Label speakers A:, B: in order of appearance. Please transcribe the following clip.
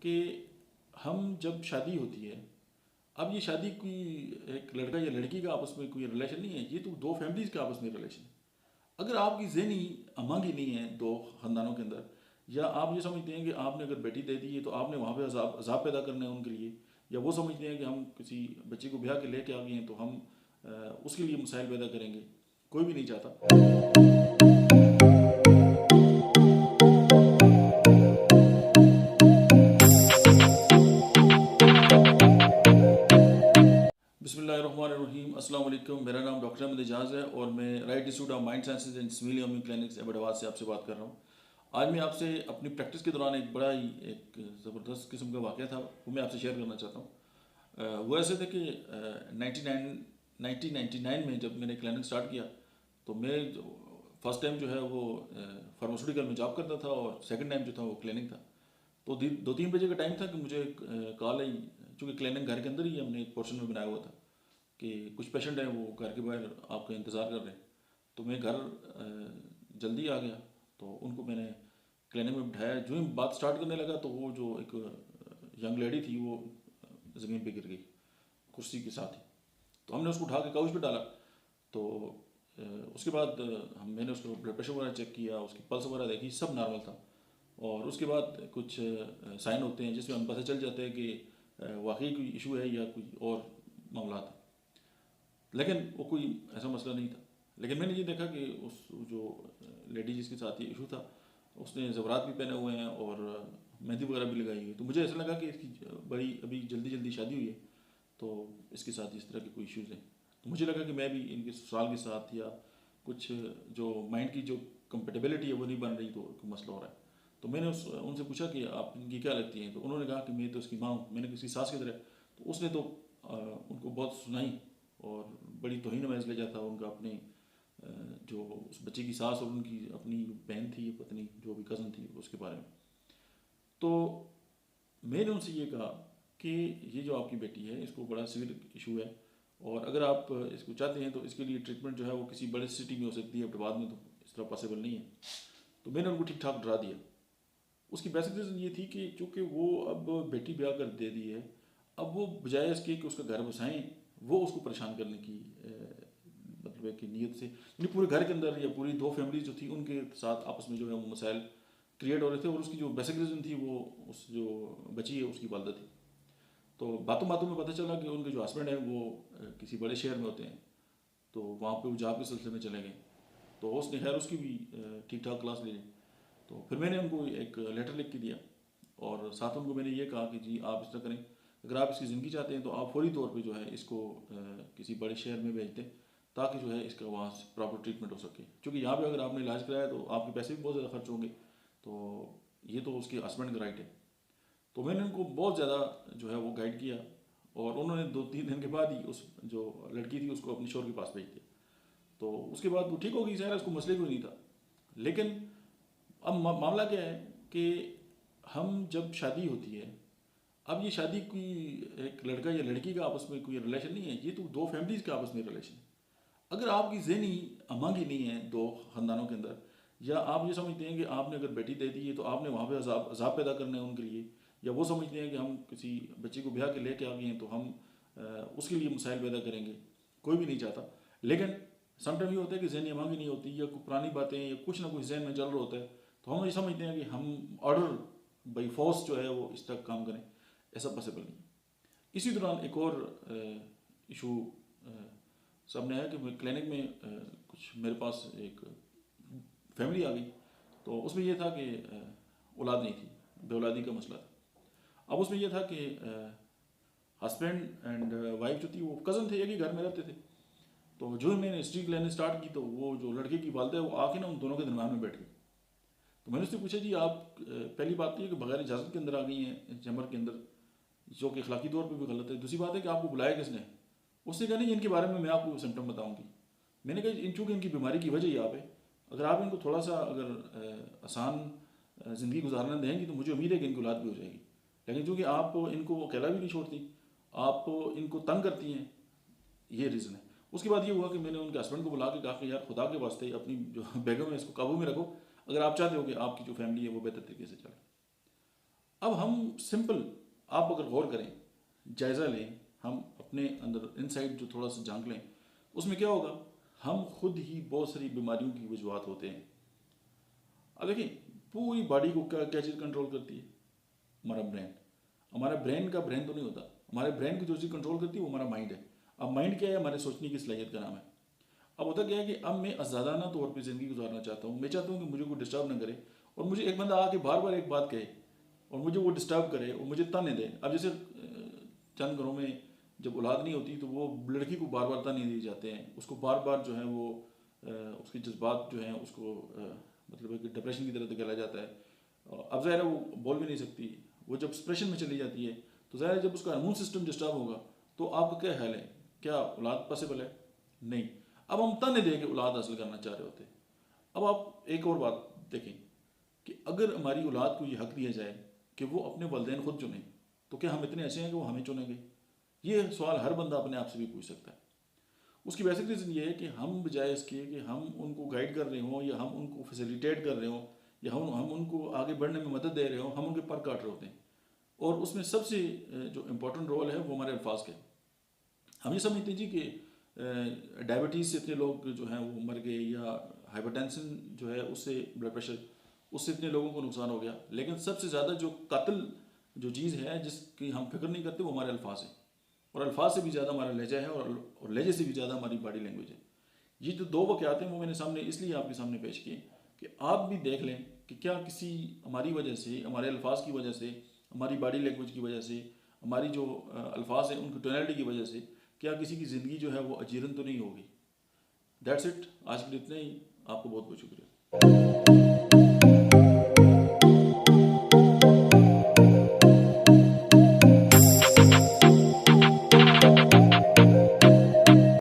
A: کہ ہم جب شادی ہوتی ہے، اب یہ شادی کوئی ایک لڑکا یا لڑکی کا آپس میں کوئی ریلیشن نہیں ہے، یہ تو دو فیملیز کا آپس میں ریلیشن ہے۔ اگر آپ کی ذہنی امنگی نہیں ہے دو خاندانوں کے اندر، یا آپ یہ سمجھتے ہیں کہ آپ نے اگر بیٹی دے دی ہے تو آپ نے وہاں پہ عذاب پیدا کرنا ہے ان کے لیے، یا وہ سمجھتے ہیں کہ ہم کسی بچے کو بیاہ کے لے کے آ گئے ہیں تو ہم اس کے لیے مسائل پیدا کریں گے، کوئی بھی نہیں چاہتا۔ بسم اللہ الرحمن الرحیم، السلام علیکم۔ میرا نام ڈاکٹر احمد اعجاز ہے اور میں right institute of mind sciences and smiley homeo clinics Abbott سے آپ سے بات کر رہا ہوں۔ آج میں آپ سے اپنی پریکٹس کے دوران ایک بڑا ہی ایک زبردست قسم کا واقعہ تھا، وہ میں آپ سے شیئر کرنا چاہتا ہوں۔ وہ ایسے تھے کہ 1999 میں جب میں نے کلینک سٹارٹ کیا تو میں فرسٹ ٹائم جو ہے وہ فارماسیوٹیکل میں جاب کرتا تھا، اور سیکنڈ ٹائم جو تھا وہ کلینک تھا۔ تو 2-3 بجے کا ٹائم تھا کہ مجھے کال آئی، چونکہ کلینک گھر کے اندر ہی ہم نے ایک پورشن میں بنایا ہوا تھا کہ کچھ پیشنٹ ہیں وہ گھر کے باہر آپ کا انتظار کر رہے ہیں۔ تو میں گھر جلدی آ گیا، تو ان کو میں نے کلینک میں بٹھایا۔ جو ہی بات سٹارٹ کرنے لگا تو وہ جو ایک ینگ لیڈی تھی وہ زمین پہ گر گئی کرسی کے ساتھ ہی۔ تو ہم نے اس کو اٹھا کے کاؤچ پہ ڈالا۔ تو اس کے بعد میں نے اس کو بلڈ پریشر وغیرہ چیک کیا، اس کی پلس وغیرہ دیکھی، سب نارمل تھا۔ اور اس کے بعد کچھ سائن ہوتے ہیں جس میں ہم پتہ چل جاتا ہے کہ واقعی کوئی ایشو ہے یا کوئی اور معاملات ہیں، لیکن وہ کوئی ایسا مسئلہ نہیں تھا۔ لیکن میں نے یہ دیکھا کہ اس جو لیڈی جس کے ساتھ یہ ایشو تھا اس نے زیورات بھی پہنے ہوئے ہیں اور مہندی وغیرہ بھی لگائی ہوئی ہے۔ تو مجھے ایسا لگا کہ اس کی بڑی ابھی جلدی شادی ہوئی ہے، تو اس کے ساتھ اس طرح کے کوئی ایشوز ہیں۔ تو مجھے لگا کہ میں بھی ان کے سسرال کے ساتھ یا کچھ جو مائنڈ کی جو کمپیٹیبلٹی ہے وہ نہیں بن رہی، تو کوئی مسئلہ ہو رہا ہے۔ تو میں نے ان سے پوچھا کہ آپ ان کی کیا لگتی ہیں؟ تو انہوں نے کہا کہ میں تو اس کی ماں ہوں، میں نے کسی ساس کی طرح۔ تو اس نے تو ان کو بہت سنائی اور بڑی توہین آمیز لہجہ تھا ان کا، اپنے جو اس بچے کی ساس اور ان کی اپنی بہن تھی، پتنی جو بھی کزن تھی، اس کے بارے میں۔ تو میں نے ان سے یہ کہا کہ یہ جو آپ کی بیٹی ہے اس کو بڑا سیویئر ایشو ہے، اور اگر آپ اس کو چاہتے ہیں تو اس کے لیے ٹریٹمنٹ جو ہے وہ کسی بڑے سٹی میں ہو سکتی ہے، بعد میں تو اس طرح پاسبل نہیں ہے۔ تو میں نے ان کو ٹھیک ٹھاک ڈرا دیا۔ اس کی بیسک ریزن یہ تھی کہ چونکہ وہ اب بیٹی بیاہ کر دے دی ہے، اب وہ بجائے اس کے کہ اس کا گھر بسائیں، وہ اس کو پریشان کرنے کی مطلب ہے کہ نیت سے، یعنی پورے گھر کے اندر یا پوری دو فیملیز جو تھی ان کے ساتھ آپس میں جو ہے وہ مسائل کریٹ ہو رہے تھے، اور اس کی جو بیسک ریزن تھی وہ اس جو بچی ہے اس کی والدہ تھی۔ تو باتوں میں پتہ چلا کہ ان کے جو ہسبینڈ ہیں وہ کسی بڑے شہر میں ہوتے ہیں، تو وہاں پہ وہ جاب کے سلسلے میں چلے گئے۔ تو اس نے خیر اس کی بھی ٹھیک ٹھاک کلاس لے لی۔ تو پھر میں نے ان کو ایک لیٹر لکھ کے دیا، اور ساتھ ان کو میں نے یہ کہا کہ جی آپ اس طرح کریں، اگر آپ اس کی زندگی چاہتے ہیں تو آپ فوری طور پہ جو ہے اس کو کسی بڑے شہر میں بھیج دیں، تاکہ جو ہے اس کا وہاں سے پراپر ٹریٹمنٹ ہو سکے، کیونکہ یہاں پہ اگر آپ نے علاج کرایا تو آپ کے پیسے بھی بہت زیادہ خرچ ہوں گے، تو یہ تو اس کے ہسبینڈ کا رائٹ ہے۔ تو میں نے ان کو بہت زیادہ جو ہے وہ گائیڈ کیا، اور انہوں نے 2-3 دن کے بعد ہی اس جو لڑکی تھی اس کو اپنے شوہر کے پاس بھیج دیا۔ تو اس کے بعد وہ ٹھیک ہو گئی، ظاہر ہے اس کو مسئلے کوئی نہیں تھا۔ لیکن اب معاملہ کیا ہے کہ ہم جب شادی ہوتی ہے، اب یہ شادی کوئی ایک لڑکا یا لڑکی کا آپس میں کوئی ریلیشن نہیں ہے، یہ تو دو فیملیز کا آپس میں ریلیشن ہے۔ اگر آپ کی ذہنی امنگی نہیں ہے دو خاندانوں کے اندر، یا آپ یہ سمجھتے ہیں کہ آپ نے اگر بیٹی دے دی ہے تو آپ نے وہاں پہ عذاب پیدا کرنا ہے ان کے لیے، یا وہ سمجھتے ہیں کہ ہم کسی بچے کو بیاہ کے لے کے آ گئے ہیں تو ہم اس کے لیے مسائل پیدا کریں گے، کوئی بھی نہیں چاہتا۔ لیکن سم ٹائم یہ ہوتا ہے کہ ذہنی امنگی نہیں ہوتی، یا کوئی پرانی باتیں یا کچھ نہ کچھ ذہن میں چل رہا ہوتا ہے، تو ہم یہ سمجھتے ہیں کہ ہم آرڈر بائی فورس جو ہے وہ اس تک کام کریں، ایسا پاسبل نہیں۔ اسی دوران ایک اور ایشو سامنے آیا کہ کلینک میں کچھ میرے پاس ایک فیملی آ گئی، تو اس میں یہ تھا کہ اولاد نہیں تھی، بے اولادی کا مسئلہ تھا۔ اب اس میں یہ تھا کہ ہسبینڈ اینڈ وائف جو تھی وہ کزن تھے، ایک ہی گھر میں رہتے تھے۔ تو جو ہی میں نے ہسٹری لینے اسٹارٹ کی تو وہ جو لڑکے کی والدہ ہے وہ آ کے نا ان دونوں کے درمیان میں بیٹھ گئی۔ تو میں نے اس سے پوچھا جی آپ پہلی بات تو یہ کہ بغیر اجازت کے اندر آ گئی ہیں چیمبر کے اندر، جو کہ اخلاقی طور پہ بھی غلط ہے۔ دوسری بات ہے کہ آپ کو بلایا کس نے؟ اس نے کہا نہیں، ان کے بارے میں آپ کو سمپٹم بتاؤں گی۔ میں نے کہا چونکہ ان کی بیماری کی وجہ یہ آپ ہے، اگر آپ ان کو تھوڑا سا اگر آسان زندگی گزارنا دیں گی تو مجھے امید ہے کہ ان کی اولاد بھی ہو جائے گی، لیکن چونکہ آپ ان کو اکیلا بھی نہیں چھوڑتی، آپ ان کو تنگ کرتی ہیں، یہ ریزن ہے۔ اس کے بعد یہ ہوا کہ میں نے ان کے ہسبینڈ کو بلا کے کہا کہ یار خدا کے واسطے اپنی جو بیگم ہے اس کو قابو میں رکھو، اگر آپ چاہتے ہو کہ آپ کی جو فیملی ہے وہ بہتر طریقے سے چلے۔ اب ہم سمپل، آپ اگر غور کریں، جائزہ لیں، ہم اپنے اندر انسائڈ جو تھوڑا سا جھانک لیں، اس میں کیا ہوگا؟ ہم خود ہی بہت ساری بیماریوں کی وجوہات ہوتے ہیں. اب دیکھیں پوری باڈی کو کیا چیز کنٹرول کرتی ہے؟ ہمارا برین. ہمارا برین کا برین تو نہیں ہوتا، ہمارے برین کو جو چیز کنٹرول کرتی ہے وہ ہمارا مائنڈ ہے. اب مائنڈ کیا ہے؟ ہمارے سوچنے کی صلاحیت کا نام ہے. اب ہوتا کیا ہے کہ اب میں آزادانہ طور پہ زندگی گزارنا چاہتا ہوں، میں چاہتا ہوں کہ مجھے کوئی ڈسٹرب نہ کرے، اور مجھے ایک بندہ آ کے بار بار ایک بات کہے اور مجھے وہ ڈسٹرب کرے اور مجھے تانے دے. اب جیسے چند گھروں میں جب اولاد نہیں ہوتی تو وہ لڑکی کو بار بار تانے دیے جاتے ہیں، اس کو بار بار جو ہے وہ اس کے جذبات جو ہیں اس کو مطلب ہے کہ ڈپریشن کی طرح دکھایا جاتا ہے. اب ظاہر ہے وہ بول بھی نہیں سکتی، وہ جب اسپریشن میں چلی جاتی ہے تو ظاہر ہے جب اس کا ہارمون سسٹم ڈسٹرب ہوگا تو آپ کا کیا حال ہے؟ کیا اولاد پاسبل ہے؟ نہیں. اب ہم تانے دے کے اولاد حاصل کرنا چاہ رہے ہوتے ہیں. اب آپ ایک اور بات دیکھیں کہ اگر ہماری اولاد کو یہ حق دیا جائے کہ وہ اپنے والدین خود چنیں، تو کیا ہم اتنے ایسے ہیں کہ وہ ہمیں چنیں گے؟ یہ سوال ہر بندہ اپنے آپ سے بھی پوچھ سکتا ہے. اس کی بیسک ریزن یہ ہے کہ ہم بجائے اس کے کہ ہم ان کو گائیڈ کر رہے ہوں یا ہم ان کو فیسیلیٹیٹ کر رہے ہوں یا ہم ان کو آگے بڑھنے میں مدد دے رہے ہوں، ہم ان کے پر کاٹ رہے ہوتے ہیں. اور اس میں سب سے جو امپورٹنٹ رول ہے وہ ہمارے الفاظ کے. ہم یہ سمجھتے ہیں جی کہ ڈائبٹیز سے اتنے لوگ جو ہیں وہ مر گئے، یا ہائپر ٹینشن جو ہے اس سے بلڈ پریشر، اس سے اتنے لوگوں کو نقصان ہو گیا. لیکن سب سے زیادہ جو قاتل جو چیز ہے جس کی ہم فکر نہیں کرتے وہ ہمارے الفاظ ہیں. اور الفاظ سے بھی زیادہ ہمارا لہجہ ہے، اور لہجے سے بھی زیادہ ہماری باڈی لینگویج ہے. یہ جو دو واقعات ہیں وہ میں نے سامنے اس لیے آپ کے سامنے پیش کیے کہ آپ بھی دیکھ لیں کہ کیا کسی ہماری وجہ سے، ہمارے الفاظ کی وجہ سے، ہماری باڈی لینگویج کی وجہ سے، ہماری جو الفاظ ہیں ان کی ٹونیلٹی کی وجہ سے کیا کسی کی زندگی جو ہے وہ اجیرن تو نہیں ہوگی. That's it. آج کے لیے اتنا ہی. آپ کو بہت بہت شکریہ.